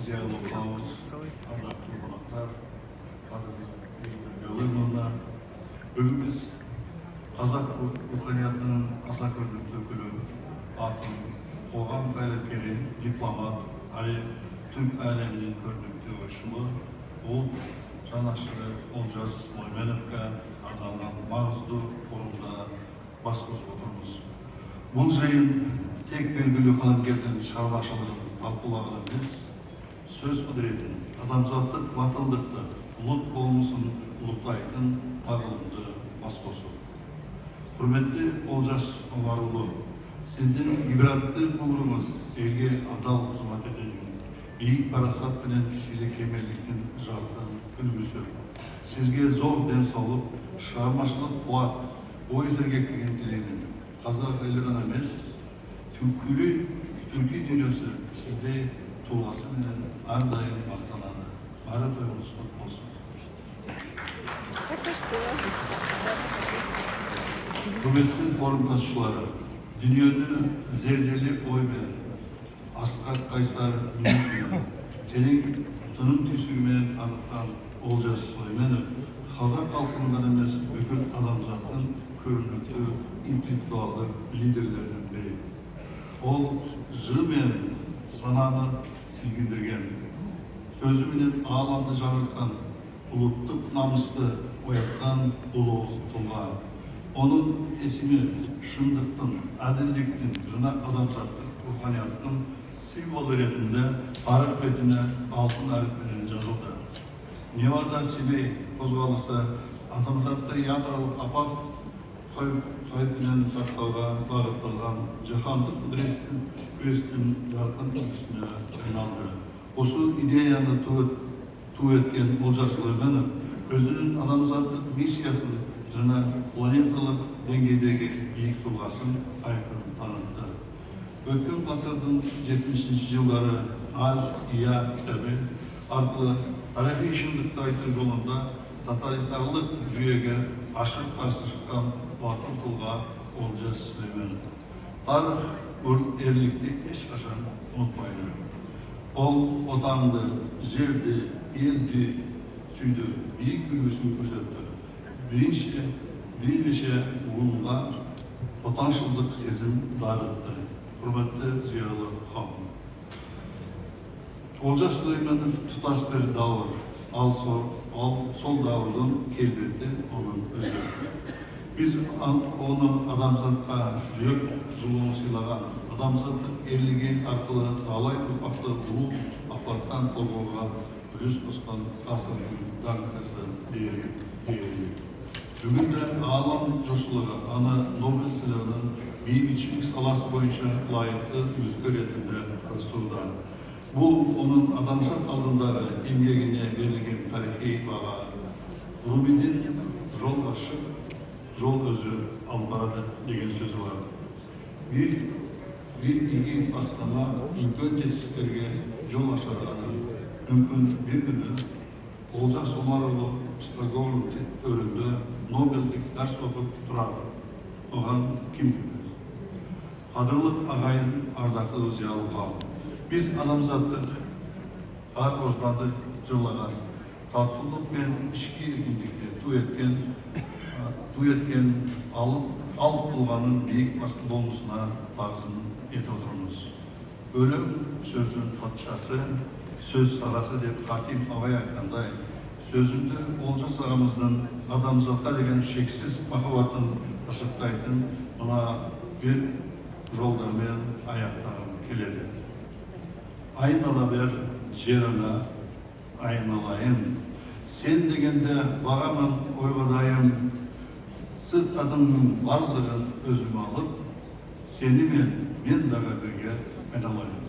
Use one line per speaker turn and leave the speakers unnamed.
зиялы қауым, ардақты қонақтар, бүгін біз қазақ руханиятының аса көрнекті өкілі, ақын, қоғам қайраткері, дипломат, түрк әлемінің көрнекті ойшылы, ол жанашыры Олжас Сүлейменовқа арналған маңызды форумда бас қосып отырмыз. Бұл жиын тек белгілі қаламгердің шығармашылығын талқылаудан емес, сөз құдіретін, адамзаттық батылдықты, ұлт болмысын ұлықтайтын тағылымды басқосу. Құрметті Олжас Омарұлы, сіздің ғибратты ғұмырыңыз елге адал қызмет ететін, биік парасат пенен кесілі кемелдіктің жарқын үлгісі. Сізге зор денсаулық, шығармашылық қуат, ой сергектігін тілеймін. Қазақ елі ғана емес, түркі дүниесі сізде тұлғасы менен әрдайым мақтанады. Бары тойыңыз құтты болсын. Құрметті форум қатысушылары, дүниені зерделеп оймен, асқақ қайсар мінезбен, терең тыным түйсігімен танытқан Олжас Сүлейменов қазақ халқының ғана емес, бүкіл адамзаттың көрнекті интеллектуалдық лидерлерінің бірі. Ол жыр мен сананы сілкіндірген, сөзіменен ғаламды жаңғыртқан, ұлттық намысты оятқан ұлы тұлға. Оның есімі шындықтың, әділдіктің, жаңа адамзаттық руханияттың символы ретінде тарих бетіне алтын әріппенен жазылды. Невада Семей қозғалысы адамзатты ядролық апат қайыппенен сақтауға бағытталған жаһандық күрестің жарқын үлгісіне айналды. Осы идеяны ту еткен Олжас Сүлейменов өзінің адамзаттық миссиясын жаңа планеталық деңгейдегі биік тұлғасын айқын танытты. Өткен ғасырдың 70-ші жылдары «Аз Ия» кітабы арқылы тарихи шындықты айту жолында тоталитарлық жүйеге ашық қарсы шыққан батыл тұлға Олжас Сүлейменов. Тарих ерлікті ешқашан ұмытпайды. Ол отанды, жерді, елді сүйді, биік үлгісін көрсетті. Бірнеше буынға отаншылдық сезім дарытты. Құрметті зиялы қауым. Олжас Сүлейменов тұтас бір дауыр, ал сол дауырдың келбеті оның өзі. Біз оны адамзатқа жүрек жылуын сыйлаған, адамзаттық ерлігі арқылы талай ұрпақты ұлы апаттан қорғауға үлес қосқан ғасырдың даңқасы дейірі. Бүгінде ғалам жұртшылығы аны Нобель сыйлығының бейбітшілік саласы бойынша лайықты үміткер ретінде қарастыруда. Бұл оның адамзат алдындағы еңбегіне берілген тарихи баға. Румидің жол ашып, жол өзі алып барады деген сөзі бар. Bir игі бастама үлкен жетістіктерге жол ашарғаны мүмкін бір күні Олжас Омарұлы Стокгольм төрінде Нобельдік дәріс оқып тұрады. Оған кім білмейді? Қадірлі ағайын, ардақты зиялы қауым. Біз адамзаттық ар ожданды жырлаған, татулық пен ішкі еркіндікте ту еткен алып тұлғаның биік болмысына тағзым ете отырмыз. Өлім сөздің патшасы, сөз сарасы деп Хаким Абай айтқандай, сөзімді Олжас ағамыздың адамзатқа деген шексіз махаббатын ысықтайтын мына бір жолдармен аяқтағым келеді. Айнала бер жеріне, айналайын. Сен дегенде бағамын ойғадайым, сырт адамның барлығын өзіме алып, сені мен дағы бірге айналайын.